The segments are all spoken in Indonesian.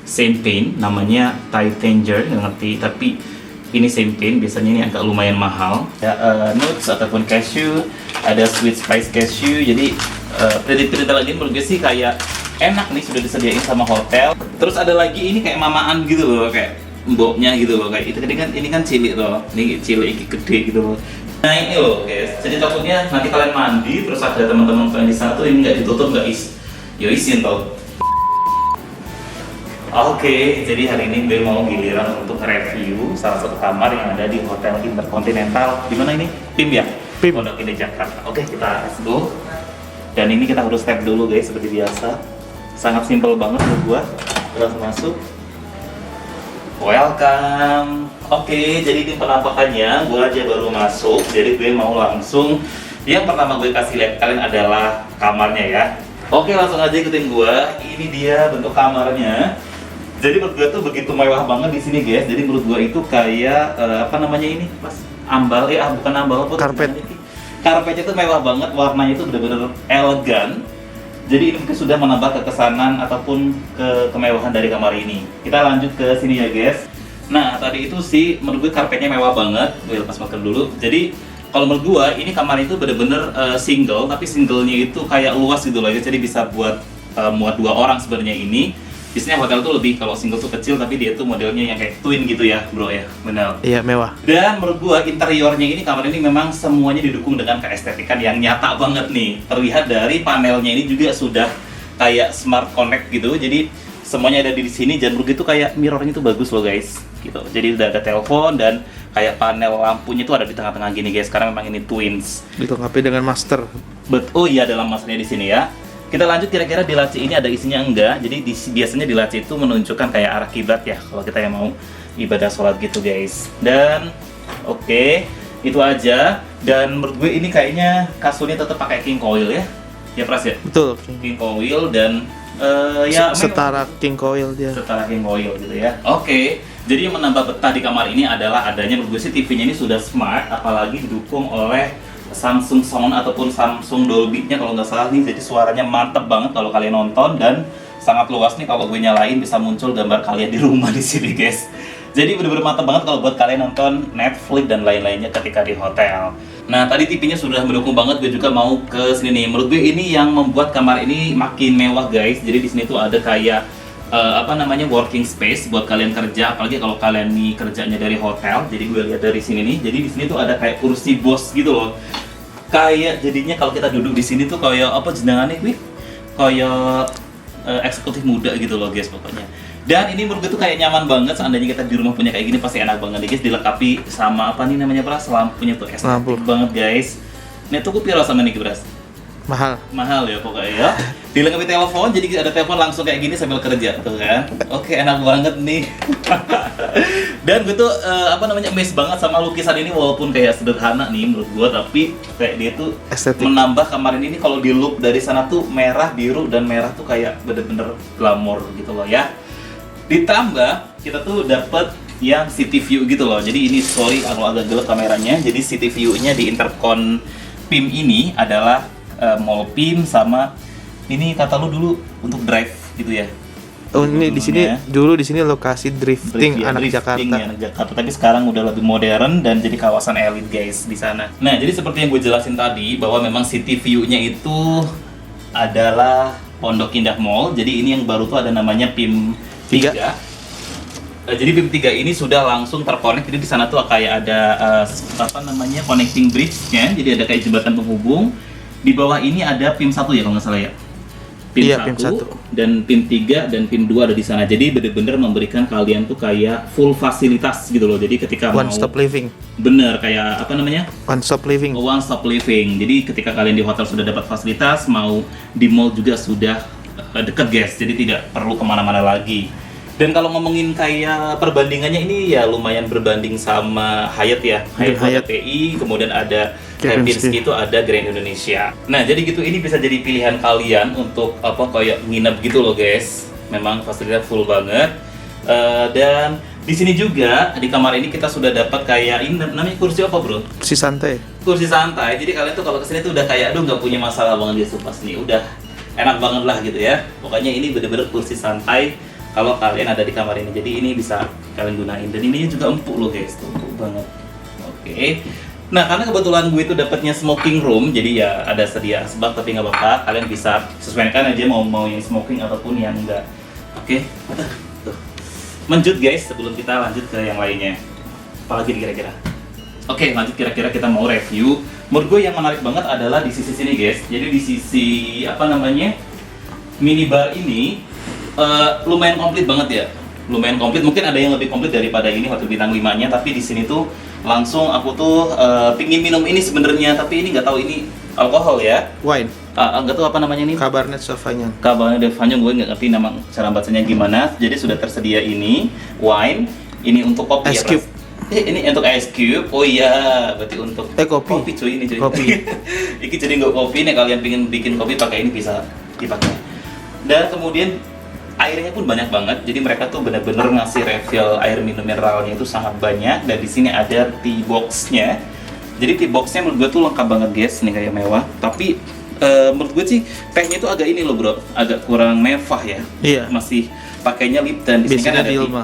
same paint, namanya Titanium, nggak ngerti, tapi ini same paint, biasanya ini agak lumayan mahal ya. Nuts ataupun cashew, ada sweet spice cashew. Jadi perintilan ini menurut gue sih kayak enak nih, sudah disediain sama hotel. Terus ada lagi ini kayak mamaan gitu loh, kayak mboknya gitu loh, kayak itu ini kan cili loh, ini cili gede gitu loh. Nah ini loh guys, jadi takutnya nanti kalian mandi terus ada teman-teman kalian di satu ini nggak ditutup, nggak isin tau. Oke, jadi hari ini gue mau giliran untuk review salah satu kamar yang ada di Hotel Intercontinental. Di mana ini? PIM ya? PIM. Pondok Indah Jakarta. Oke, kita let's go. Dan ini kita harus tap dulu guys, seperti biasa. Sangat simple banget menurut gua. Kita langsung masuk. Welcome. Oke, jadi ini penampakannya. Gua aja baru masuk, jadi gue mau langsung. Yang pertama gue kasih lihat kalian adalah kamarnya ya. Oke, langsung aja ikutin gua. Ini dia bentuk kamarnya. Jadi menurut gue tuh begitu mewah banget di sini guys. Jadi menurut gue itu kayak apa namanya ini, Mas? Ambal bukan ambal, apa? Karpet. Karpetnya tuh mewah banget, warnanya itu bener-bener elegan. Jadi ini mungkin sudah menambah kekesanan ataupun kemewahan dari kamar ini. Kita lanjut ke sini ya guys. Nah tadi itu sih menurut gue karpetnya mewah banget. Gue lepas masker dulu. Jadi kalau menurut gue ini kamar itu bener-bener single, tapi singlenya itu kayak luas gitu loh. Jadi bisa buat muat 2 orang sebenarnya ini. Biasanya hotel tuh lebih, kalau single tuh kecil, tapi dia tuh modelnya yang kayak twin gitu ya bro ya, benar. Iya, mewah. Dan menurut gua interiornya ini, kamar ini memang semuanya didukung dengan keestetikan yang nyata banget nih. Terlihat dari panelnya ini juga sudah kayak smart connect gitu, jadi semuanya ada di sini. Dan menurut gue itu kayak mirrornya tuh bagus loh guys, gitu. Jadi udah ada telepon dan kayak panel lampunya tuh ada di tengah-tengah gini guys, karena memang ini twins. Dilengkapi dengan master. Oh iya, dalam masternya di sini ya. Kita lanjut, kira-kira di laci ini ada isinya enggak. Jadi biasanya di laci itu menunjukkan kayak arah kiblat ya, kalau kita yang mau ibadah sholat gitu guys. Dan oke, itu aja. Dan menurut gue ini kayaknya kasurnya tetap pakai king coil ya. Ya Pras ya? Betul. King coil dan ya setara king coil dia. Setara king coil gitu ya. Oke. Jadi yang menambah betah di kamar ini adalah adanya, menurut gue sih TV-nya ini sudah smart, apalagi didukung oleh Samsung Sound ataupun Samsung Dolby-nya kalau nggak salah nih. Jadi suaranya mantep banget kalau kalian nonton, dan sangat luas nih. Kalau gue nyalain bisa muncul gambar kalian di rumah di sini guys. Jadi bener-bener mantep banget kalau buat kalian nonton Netflix dan lain-lainnya ketika di hotel. Nah tadi TV-nya sudah mendukung banget, gue juga mau ke sini nih. Menurut gue ini yang membuat kamar ini makin mewah guys. Jadi di sini tuh ada kayak apa namanya, working space buat kalian kerja, apalagi kalau kalian nih kerjanya dari hotel. Jadi gue lihat dari sini nih, jadi di sini tuh ada kayak kursi bos gitu loh. Kayak jadinya kalau kita duduk di sini tuh kayak apa jenengannya gue? Kayak eksekutif muda gitu loh guys pokoknya. Dan ini menurut gue tuh kayak nyaman banget. Seandainya kita di rumah punya kayak gini pasti enak banget guys. Dilengkapi sama apa nih namanya Pras? Lampunya tuh estetik banget guys. Ini tuh piro sama nih Pras? Mahal ya pokoknya ya. Dilengkapi telepon, jadi ada telepon langsung kayak gini sambil kerja tuh kan. Oke, enak banget nih. Dan gue tuh apa namanya, amazed banget sama lukisan ini, walaupun kayak sederhana nih menurut gue, tapi kayak dia tuh estetik. Menambah kamar ini kalau di look dari sana tuh merah, biru dan merah tuh kayak bener-bener glamor gitu loh ya. Ditambah kita tuh dapet yang city view gitu loh. Jadi ini sorry kalau agak gelap kameranya. Jadi city view-nya di Intercon PIM ini adalah mall PIM, sama ini kata lu dulu untuk drive gitu ya. Oh ini di sini dulu, di sini lokasi drifting ya, anak Jakarta. Jakarta. Anak Jakarta, tapi sekarang udah lebih modern dan jadi kawasan elit guys di sana. Nah, jadi seperti yang gue jelasin tadi bahwa memang city view-nya itu adalah Pondok Indah Mall. Jadi ini yang baru tuh ada namanya PIM 3. Jadi PIM 3 ini sudah langsung terkonek. Jadi di sana tuh kayak ada apa namanya, connecting bridge-nya. Jadi ada kayak jembatan penghubung. Di bawah ini ada PIM 1 ya kalau nggak salah ya. PIM 1 dan PIM 3 dan PIM 2 ada di sana. Jadi bener-bener memberikan kalian tuh kayak full fasilitas gitu loh. Jadi ketika one stop living. Bener, kayak apa namanya? One stop living. One stop living. Jadi ketika kalian di hotel sudah dapat fasilitas, mau di mall juga sudah deket guys. Jadi tidak perlu kemana-mana lagi. Dan kalau ngomongin kayak perbandingannya ini ya lumayan berbanding sama Hyatt ya. Hyatt HTI, kemudian ada Kempinski, itu ada Grand Indonesia. Nah, jadi gitu, ini bisa jadi pilihan kalian untuk apa kayak nginep gitu loh guys. Memang fasilitas full banget. Dan di sini juga di kamar ini kita sudah dapat kayak ini namanya kursi apa bro? Kursi santai. Kursi santai. Jadi kalian tuh kalau kesini tuh udah kayak aduh nggak punya masalah banget dia pas nih. Udah enak banget lah gitu ya. Pokoknya ini bener-bener kursi santai. kalau kalian ada di kamar ini. Jadi ini bisa kalian gunain, dan ini juga empuk loh guys, tuh empuk banget. Oke. Nah, karena kebetulan gue itu dapatnya smoking room, jadi ya ada sedia asbak, tapi nggak apa-apa, kalian bisa sesuaikan aja mau yang smoking ataupun yang enggak. Oke, tuh. Lanjut guys, sebelum kita lanjut ke yang lainnya. Apalagi kira-kira? Oke, lanjut kira-kira kita mau review. Menurut gue yang menarik banget adalah di sisi sini guys. Jadi di sisi apa namanya minibar ini lumayan komplit banget ya. Lumayan komplit. Mungkin ada yang lebih komplit daripada ini Hotel Bintang 5-nya, tapi di sini tuh langsung aku tuh pingin minum ini sebenarnya, tapi ini nggak tahu ini alkohol ya. Wine. Nggak tahu apa namanya ini. Cabernet Sauvignon. Cabernet Sauvignon, gue nggak ngerti nama cara bacanya gimana. Jadi sudah tersedia ini wine. Ini untuk kopi Ice ya, cube. ini untuk ice cube. Oh iya, berarti untuk Kopi. Kopi cuy, ini cuy. Kopi. Ini jadi nggak kopi nih, kalian pengen bikin kopi pakai ini bisa dipakai. Dan kemudian airnya pun banyak banget. Jadi mereka tuh benar-benar ngasih refill air minum mineralnya itu sangat banyak. Dan di sini ada tea box-nya. Jadi tea box-nya menurut gue tuh lengkap banget guys, nih kayak mewah. Tapi menurut gue sih tehnya tuh agak ini loh bro, agak kurang mewah ya. Iya. Masih pakainya Lipton. Di sini kan Biasanya ada Dilma.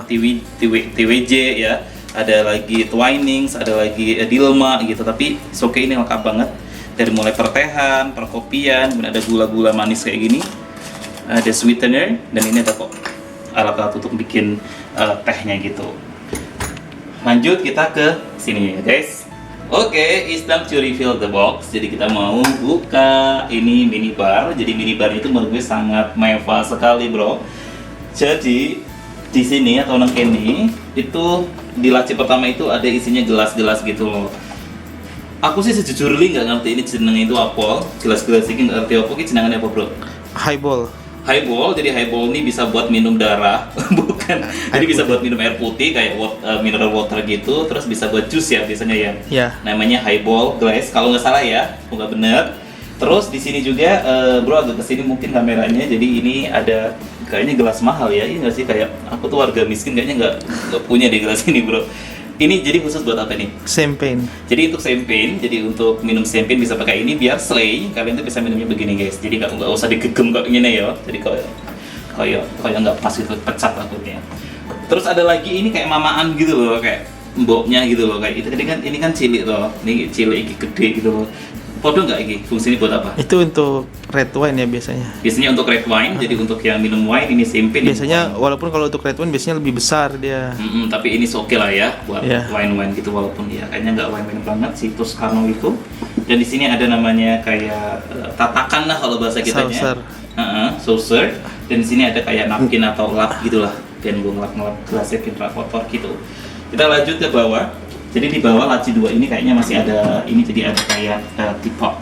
TWJ ya. Ada lagi Twinings, ada lagi Dilma gitu. Tapi oke, ini lengkap banget. Dari mulai pertehan, perkopian, kemudian ada gula-gula manis kayak gini. Ada sweetener, dan ini ada kok alat-alat untuk bikin tehnya gitu. Lanjut kita ke sini ya guys. Oke, it's time to refill the box. Jadi kita mau buka ini minibar. Jadi minibar itu menurut gue sangat mewah sekali bro. Jadi di sini atau nang ini itu di laci pertama itu ada isinya gelas-gelas gitu loh. Aku sih sejujurnya nggak ngerti ini jenengnya itu apa. Gelas-gelas ini nggak ngerti apa. Ini jenengannya apa bro? Highball. Highball, jadi highball ini bisa buat minum darah, bukan? Jadi bisa buat minum air putih kayak mineral water gitu, terus bisa buat jus ya biasanya ya. Ya. Namanya highball glass, kalau nggak salah ya, nggak bener. Terus di sini juga, bro agak kesini mungkin kameranya, jadi ini ada kayaknya gelas mahal ya, ini nggak sih kayak aku tuh warga miskin kayaknya nggak punya di gelas ini bro. Ini jadi khusus buat apa nih? Champagne. Jadi untuk champagne, jadi untuk minum champagne bisa pakai ini biar slay. Kalian tuh bisa minumnya begini guys. Jadi nggak usah digegem kayak gini ya. Jadi kayak nggak pas gitu, pecat takutnya. Terus ada lagi ini kayak mamaan gitu loh, kayak mboknya gitu loh kayak itu. Ini kan cilik loh. Ini cilik iki gede gitu loh. Podo nggak iki? Fungsinya buat apa? Itu untuk red wine ya biasanya. Biasanya untuk red wine. Jadi untuk yang minum wine ini champagne. Biasanya walaupun kalau untuk red wine biasanya lebih besar dia. Tapi ini oke lah ya buat Yeah. wine-wine gitu, walaupun ya kayaknya nggak wine-wine banget si Toscano itu. Dan di sini ada namanya kayak tatakan lah kalau bahasa kita Saucer. Saucer. Dan di sini ada kayak napkin atau lap gitulah. Dan gue ngelap gelasnya pintra kotor gitu. Kita lanjut ke bawah. Jadi di bawah laci 2 ini kayaknya masih ada ini, jadi ada kayak teapot.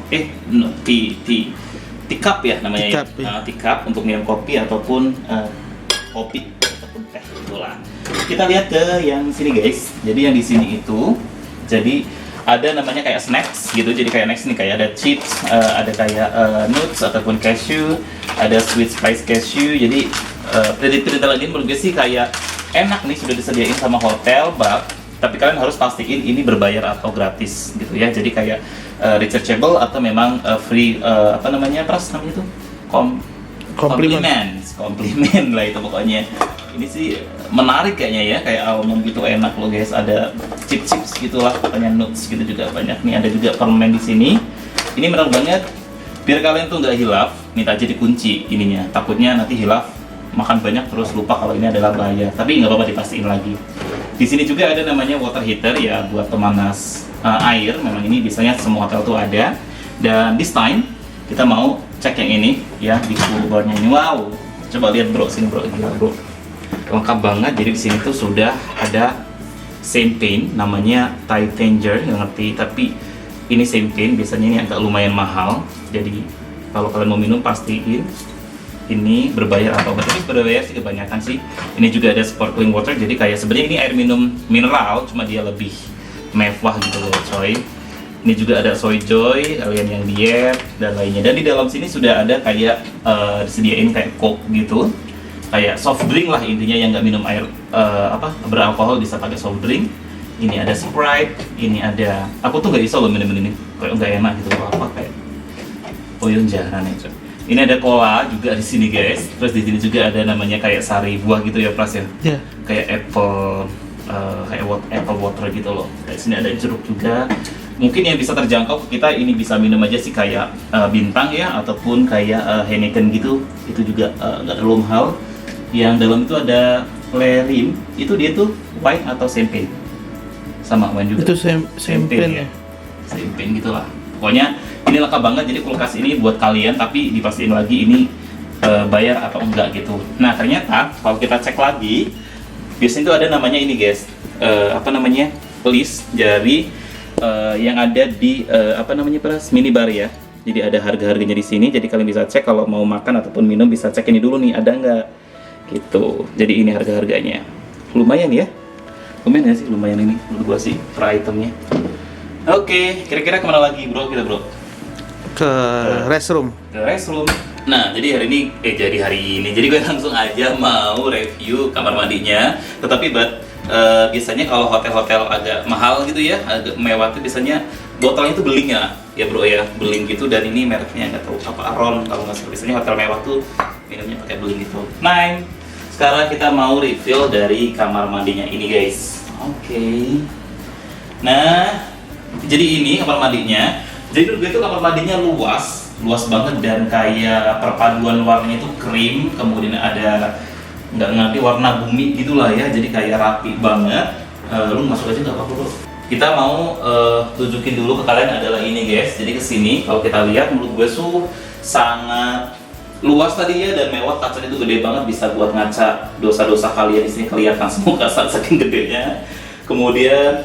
Teacup ya namanya. Teacup, ya. Teacup untuk minum kopi ataupun kopi ataupun teh gitulah. Kita lihat ke yang sini guys. Jadi yang di sini itu jadi ada namanya kayak snacks gitu. Jadi kayak snacks nih, kayak ada chips, ada kayak nuts ataupun cashew, ada sweet spice cashew. Jadi perintah ini menurut gue sih kayak enak nih, sudah disediain sama hotel, tapi kalian harus pastiin ini berbayar atau gratis gitu ya. Jadi kayak rechargeable atau memang free apa namanya itu komplimen lah itu pokoknya. Ini sih menarik kayaknya ya, kayak almond gitu enak loh guys. Ada chips gitulah, pokoknya nuts gitu juga banyak nih. Ada juga permen di sini. Ini menarik banget. Biar kalian tuh nggak hilaf, minta aja dikunci ininya. Takutnya nanti hilaf, makan banyak terus lupa kalau ini adalah bahaya. Tapi nggak apa-apa, dipastiin lagi. Di sini juga ada namanya water heater ya buat pemanas air. Memang ini biasanya semua hotel tuh ada. Dan this time kita mau cek yang ini ya, di cool bar-nya ini. Wow, coba lihat bro, sini bro, gila bro, lengkap banget. Jadi di sini tuh sudah ada champagne, namanya Thai Tanger, nggak ngerti. Tapi ini champagne, biasanya ini agak lumayan mahal. Jadi kalau kalian mau minum pastiin ini berbayar atau enggak. Tapi berbayar sih kebanyakan sih. Ini juga ada sparkling water, jadi kayak sebenarnya ini air minum mineral, cuma dia lebih mewah gitu loh coy. Ini juga ada soy joy, kalian yang diet dan lainnya. Dan di dalam sini sudah ada kayak disediain kayak coke gitu, kayak soft drink lah intinya, yang nggak minum air beralkohol bisa pakai soft drink. Ini ada Sprite, ini ada, aku tuh nggak bisa loh minum ini, kayak nggak enak gitu apa kayak. Oh iya, jarang nih coy. Ini ada cola juga di sini guys. Terus di sini juga ada namanya kayak sari buah gitu ya Pras ya. Ya. Kayak apple apple water gitu loh. Di sini ada jeruk juga. Mungkin yang bisa terjangkau ke kita ini bisa minum aja sih kayak Bintang ya ataupun kayak Heineken gitu. Itu juga nggak terlalu mahal. Yang dalam itu ada Lerim. Itu dia tuh wine atau champagne. Sama wine juga. Itu champagne ya. Champagne gitulah. Pokoknya ini lengkap banget, jadi kulkas ini buat kalian, tapi dipastiin lagi ini bayar atau enggak gitu. Nah ternyata kalau kita cek lagi, biasanya itu ada namanya ini guys, list dari yang ada di Pras, minibar ya. Jadi ada harga-harganya di sini, jadi kalian bisa cek kalau mau makan ataupun minum bisa cek ini dulu nih ada enggak gitu. Jadi ini harga-harganya, lumayan ya, lumayan ya sih, lumayan ini menurut gua sih per itemnya. Oke, kira-kira kemana lagi bro kita bro? Ke restroom. Ke restroom. Nah, jadi hari ini, jadi gue langsung aja mau review kamar mandinya. Tetapi biasanya kalau hotel-hotel agak mahal gitu ya, agak mewah tuh biasanya botolnya itu beling ya bro ya, beling gitu. Dan ini mereknya nggak tahu apa, Aron kalau nggak salah. Biasanya hotel mewah tuh minumnya pakai beling gitu. Nah, sekarang kita mau review dari kamar mandinya ini guys. Oke. Nah, jadi ini kamar mandinya. Jadi menurut gue itu kamar mandinya luas banget dan kayak perpaduan warnanya itu krim, kemudian ada nggak ngerti warna bumi gitulah ya. Jadi kayak rapi banget. Lu masuk aja nggak apa-apa bro. Kita mau tunjukin dulu ke kalian adalah ini guys. Jadi kesini kalau kita lihat menurut gue tuh sangat luas tadi ya dan mewah. Kacanya itu gede banget, bisa buat ngaca dosa-dosa kalian di sini kelihatan semua kaca saking gedenya. Kemudian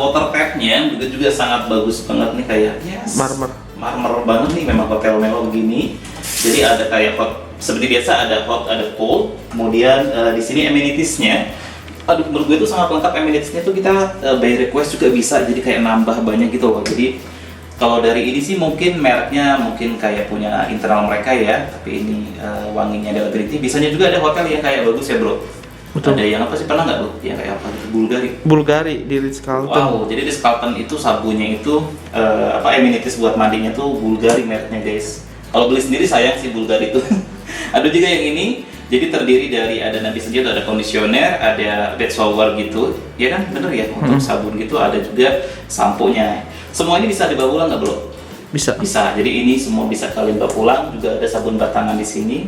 water tap-nya juga sangat bagus banget nih, kayak marmer banget nih, memang hotel mewah begini. Jadi ada kayak hot, seperti biasa ada hot, ada cold. Kemudian di sini amenities-nya, aduh menurut gue itu sangat lengkap. Amenities-nya tuh kita by request juga bisa, jadi kayak nambah banyak gitu loh. Jadi kalau dari ini sih mungkin mereknya mungkin kayak punya internal mereka ya, tapi ini wanginya adalah green tea. Biasanya juga ada hotel yang kayak bagus ya bro. Betul. Ada yang apa sih, pernah nggak lo? Yang kayak apa gitu? Bulgari di Ritz-Carlton. Wow, jadi di Ritz-Carlton itu sabunnya itu amenities buat mandinya tuh Bulgari mereknya guys. Kalau beli sendiri sayang sih Bulgari itu. Ada juga yang ini, jadi terdiri dari ada nanti saja ada kondisioner, ada bed shower gitu, ya kan bener ya untuk sabun gitu, ada juga sampo-nya. Semua ini bisa dibawa pulang nggak bro? Bisa. Bisa. Jadi ini semua bisa kalian bawa pulang. Juga ada sabun batangan di sini.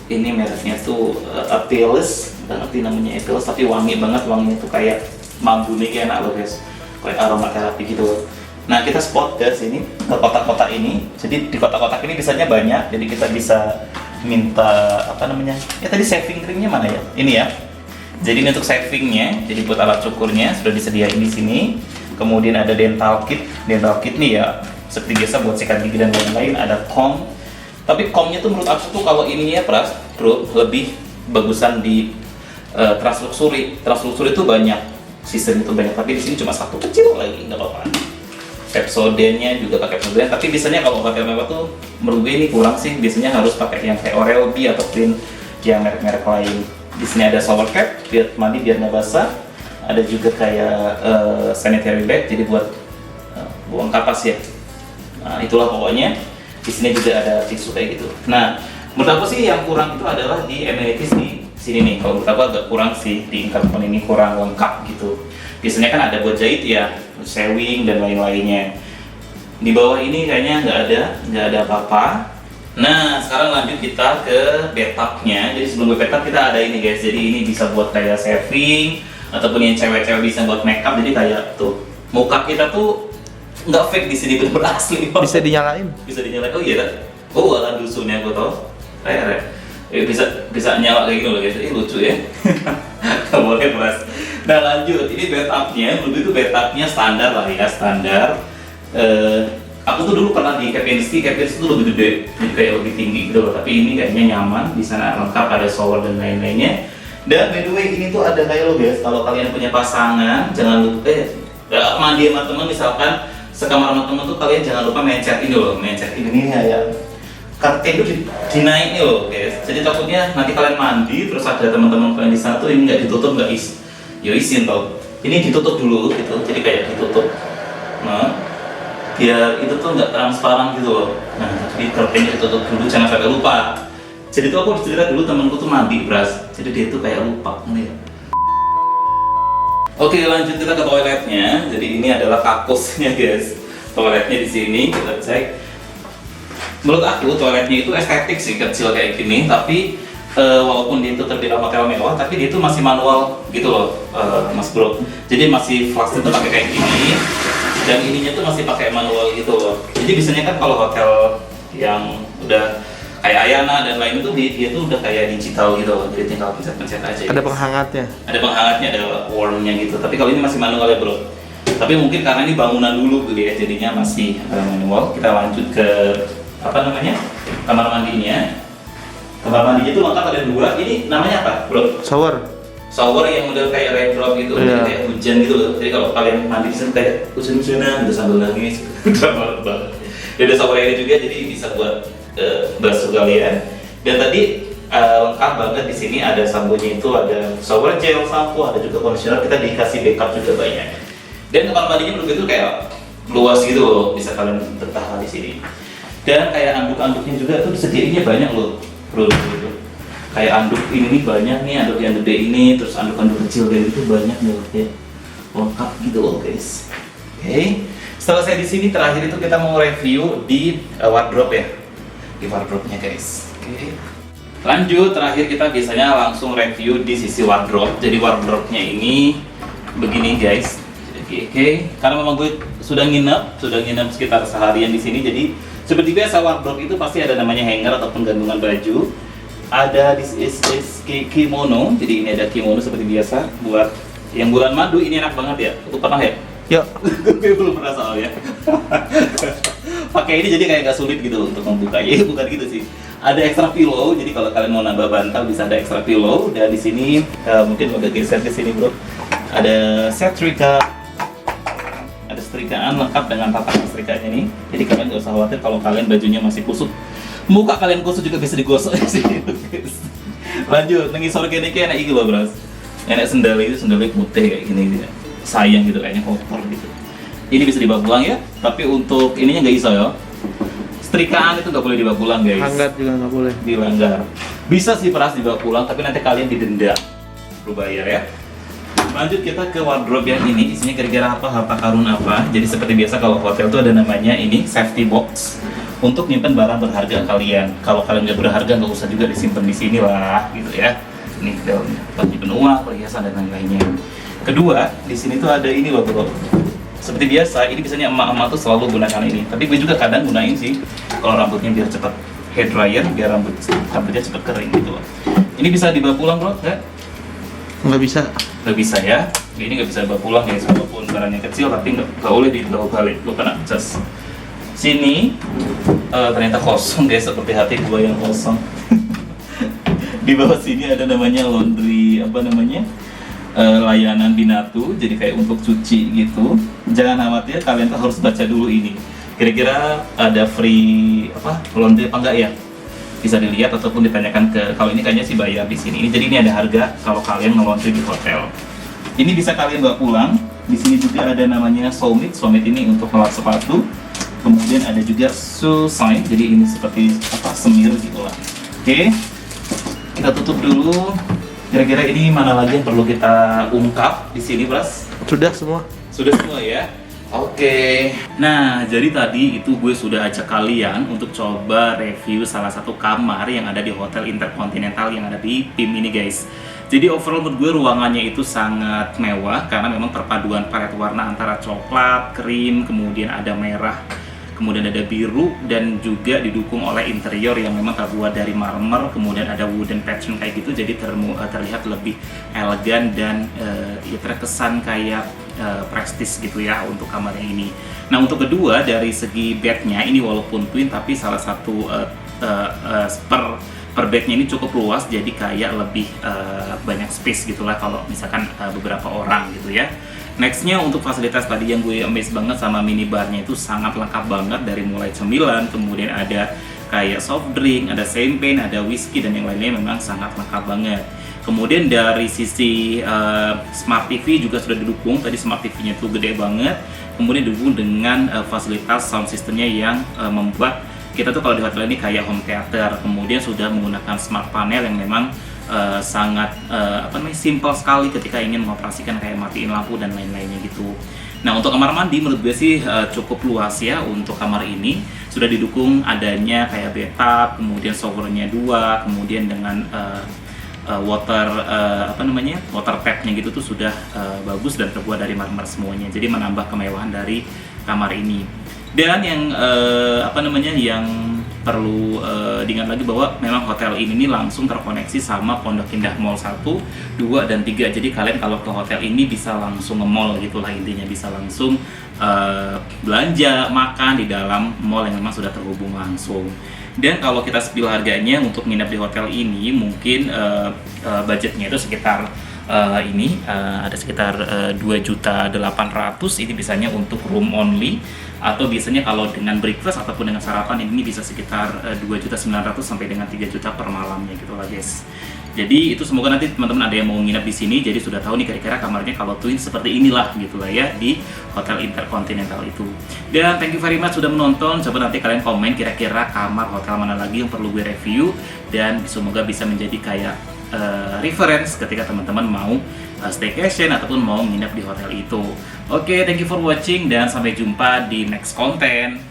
Ini mereknya tuh Appeals, nggak ngerti namanya Appeals, tapi wangi banget, wanginya tuh kayak mambu nih, kayak enak loh guys, kayak aromaterapi gitu loh. Nah kita spot ke sini, ke kotak-kotak ini. Jadi di kotak-kotak ini biasanya banyak, jadi kita bisa minta ya tadi shaving creamnya mana ya? Ini ya. Jadi ini untuk shavingnya, jadi buat alat cukurnya sudah disediain di sini. Kemudian ada dental kit nih ya, seperti biasa buat sikat gigi dan lain-lain. Ada comb. Tapi comb-nya tuh menurut aku tuh kalau ininya bro lebih bagusan di Trans Luxury. Trans Luxury itu banyak, season itu banyak, tapi di sini cuma satu kecil lagi, nggak apa-apa. Pepsodent-nya juga pakai Pepsodent, tapi biasanya kalau hotel mewah tuh menurut gue ini kurang sih. Biasanya harus pakai yang kayak Oral-B ataupun yang merek-merek lain. Di sini ada shower cap biar mandi biar nggak basah. Ada juga kayak sanitary bag, jadi buat buang kapas ya. Nah itulah pokoknya. Di sini juga ada tisu kayak gitu. Nah, menurut aku sih yang kurang itu adalah di amenities di sini nih. Kalau menurut aku agak kurang sih, di Intercon ini kurang lengkap gitu. Biasanya kan ada buat jahit ya, sewing dan lain-lainnya. Di bawah ini kayaknya nggak ada apa-apa. Nah, sekarang lanjut kita ke bathtub-nya. Jadi sebelum ke bathtub kita ada ini guys. Jadi ini bisa buat kayak shaving ataupun yang cewek-cewek bisa buat makeup. Jadi kayak tuh muka kita tuh nggak fake di sini, bener-bener asli. Bisa dinyalain. Oh iya, ala dusunnya gue tau. Bisa nyala kayak gitu loh guys. Lucu ya. Gak boleh Mas. Nah lanjut, ini bathtubnya, menurut itu bathtubnya standar lah ya, standar. Aku tuh dulu pernah di Kempinski tuh lebih gede, jadi kayak lebih tinggi gitu loh. Tapi ini kayaknya nyaman, di sana lengkap ada shower dan lain-lainnya. Dan by the way ini tuh ada kayak lo guys, kalau kalian punya pasangan jangan lupa mandi sama teman misalkan sekamar sama teman tuh kalian jangan lupa mencet ini ya. Kartu itu dinaik nih loh guys. Jadi takutnya nanti kalian mandi terus ada teman-teman kalian di sana tuh ini nggak ditutup, nggak izin tau. Ini ditutup dulu gitu, jadi kayak ditutup. Nah, biar itu tuh nggak transparan gitu loh. Nah, tapi torpennya ditutup dulu, jangan sampai lupa. Jadi tuh aku harus cerita dulu, temanku tuh mandi, Bras. Jadi dia tuh kayak lupa, nih. Oke, lanjut kita ke toiletnya. Jadi ini adalah kakusnya, guys. Toiletnya di sini kita cek. Menurut aku toiletnya itu estetik sih, kecil kayak gini. Tapi walaupun dia itu terbilang hotel mewah, tapi dia itu masih manual gitu loh, Mas Bro. Jadi masih flush itu pakai kayak gini. Dan ininya tuh masih pakai manual gitu loh. Jadi biasanya kan kalau hotel yang udah kayak Ayana dan lain itu dia tuh udah kayak digital gitu loh. Jadi tinggal pencet-pencet aja. Ada penghangatnya. Ada penghangatnya, ada warmnya gitu. Tapi kalau ini masih manual ya, Bro. Tapi mungkin karena ini bangunan dulu gitu ya, jadinya masih manual. Kita lanjut ke apa namanya? Kamar mandinya. Kamar mandinya tuh lengkap ada 2. Ini namanya apa, Bro? Shower. Shower yang udah kayak raindrop gitu, Iya. kayak hujan gitu loh. Jadi kalau kalian mandi di sini kayak hujan-hujanan, udah sambil nangis, drama banget. Dia ada shower ini juga, jadi bisa buat basuh kalian. Dan tadi lengkap banget di sini, ada samponya itu, ada shower gel, sampo, ada juga conditioner. Kita dikasih backup juga banyak. Dan kamar mandinya menurut itu kayak luas gitu loh, bisa kalian betah di sini. Dan kayak anduk-anduknya juga tuh disediainnya banyak loh, bro. Gitu. Kayak anduk ini banyak nih, anduk yang gede ini, terus anduk-anduk kecil kayak gitu banyak nih, ya. Lengkap gitu loh, guys. Oke. Setelah saya di sini terakhir itu kita mau review di wardrobe ya, di wardrobe-nya, guys. Oke. Lanjut, terakhir kita biasanya langsung review di sisi wardrobe. Jadi wardrobe-nya ini begini, guys. Oke. Karena memang gue sudah nginep sekitar seharian di sini, jadi seperti biasa wardrobe itu pasti ada namanya hanger ataupun gantungan baju. Ada this is kimono, jadi ini ada kimono seperti biasa buat yang bulan madu. Ini enak banget ya, aku pernah ya? Yuk. Gue belum pernah soalnya. Pakai ini jadi kayak gak sulit gitu untuk membukanya, bukan gitu sih. Ada extra pillow, jadi kalau kalian mau nambah bantal bisa ada extra pillow. Dan di sini mungkin udah geser ke sini, bro. Ada setrika, ada setrikaan lengkap dengan tatakan setrikanya nih. Jadi kalian gak usah khawatir kalau kalian bajunya masih kusut. Muka kalian kusut juga bisa digosok di sini, guys. Lanjut, ngisor kene enak iki loh, Bros. Enak sendalnya putih kayak gini gitu. Sayang gitu, kayaknya kotor gitu. Ini bisa dibawa pulang ya, tapi untuk ininya nggak iso ya. Setrikaan itu nggak boleh dibawa pulang, guys. Hanggat juga nggak boleh. Dilanggar. Bisa sih peras dibawa pulang, tapi nanti kalian didenda. Perlu bayar ya. Lanjut kita ke wardrobe yang ini, isinya kira-kira apa, harta karun apa. Jadi seperti biasa kalau hotel tuh ada namanya ini safety box untuk nyimpen barang berharga kalian. Kalau kalian nggak berharga nggak usah juga disimpan di sini lah, gitu ya. Ini dalamnya baju benua, perhiasan dan lain-lainnya. Kedua, di sini tuh ada ini loh, bro. Seperti biasa, ini biasanya emak-emak tuh selalu gunakan ini. Tapi gue juga kadang gunain sih, kalau rambutnya biar cepet hair dryer, biar rambutnya cepet kering gitu loh. Ini bisa dibawa pulang, bro? Nggak bisa. Nggak bisa ya. Ini nggak bisa dibawa pulang ya, walaupun barangnya kecil, tapi nggak boleh dibawa balik. Lo kena cas. Sini ternyata kosong, guys, seperti hati gue yang kosong. Di bawah sini ada namanya laundry, apa namanya, layanan Binatu, jadi kayak untuk cuci gitu. Jangan khawatir, kalian tuh harus baca dulu ini. Kira-kira ada free apa laundry apa enggak ya? Bisa dilihat ataupun ditanyakan ke, kalau ini kayaknya sih bayar di sini. Jadi ini ada harga kalau kalian nge-laundry di hotel. Ini bisa kalian bawa pulang. Di sini juga ada namanya Soulmate. Soulmate ini untuk ngelap sepatu. Kemudian ada juga shoe sign, jadi ini seperti apa, semir gitu lah. Oke, kita tutup dulu. Kira-kira ini mana lagi yang perlu kita ungkap di sini, Bras? Sudah semua. Sudah semua ya? Oke. Nah, jadi tadi itu gue sudah ajak kalian untuk coba review salah satu kamar yang ada di Hotel Intercontinental yang ada di PIM ini, guys. Jadi overall menurut gue ruangannya itu sangat mewah karena memang perpaduan palet warna antara coklat, krim, kemudian ada merah, kemudian ada biru, dan juga didukung oleh interior yang memang terbuat dari marmer, kemudian ada wooden pattern kayak gitu, jadi terlihat lebih elegan dan ya terkesan kayak prestis gitu ya untuk kamarnya ini. Nah, untuk kedua dari segi bednya ini walaupun twin tapi salah satu per bednya ini cukup luas, jadi kayak lebih banyak space gitulah kalau misalkan beberapa orang gitu ya. Nextnya untuk fasilitas tadi yang gue amazed banget sama minibarnya itu sangat lengkap banget, dari mulai cemilan, kemudian ada kayak soft drink, ada champagne, ada whisky, dan yang lainnya memang sangat lengkap banget. Kemudian dari sisi smart TV juga sudah didukung, tadi smart TV-nya tuh gede banget, kemudian didukung dengan fasilitas sound systemnya yang membuat kita tuh kalau di hotel ini kayak home theater, kemudian sudah menggunakan smart panel yang memang sangat simple sekali ketika ingin mengoperasikan kayak matiin lampu dan lain-lainnya gitu. Nah, untuk kamar mandi menurut gue sih cukup luas ya untuk kamar ini. Sudah didukung adanya kayak bathtub, kemudian showernya 2, kemudian dengan water tapnya gitu tuh sudah bagus dan terbuat dari marmer semuanya. Jadi menambah kemewahan dari kamar ini. Dan yang yang perlu diingat lagi bahwa memang hotel ini nih langsung terkoneksi sama Pondok Indah Mall 1, 2, dan 3. Jadi kalian kalau ke hotel ini bisa langsung nge-mall gitulah intinya, bisa langsung belanja, makan di dalam mall yang memang sudah terhubung langsung. Dan kalau kita spill harganya untuk nginep di hotel ini mungkin budgetnya itu sekitar ada sekitar 2.800.000. Ini biasanya untuk room only, atau biasanya kalau dengan breakfast ataupun dengan sarapan ini bisa sekitar 2.900.000 sampai dengan 3 juta per malamnya gitu lah guys. Jadi itu semoga nanti teman-teman ada yang mau nginep di sini, jadi sudah tahu nih kira-kira kamarnya kalau twin seperti inilah gitu lah ya di Hotel Intercontinental itu. Dan thank you very much sudah menonton. Coba nanti kalian komen kira-kira kamar hotel mana lagi yang perlu gue review, dan semoga bisa menjadi kayak reference ketika teman-teman mau staycation ataupun mau nginep di hotel itu. Oke, thank you for watching dan sampai jumpa di next konten.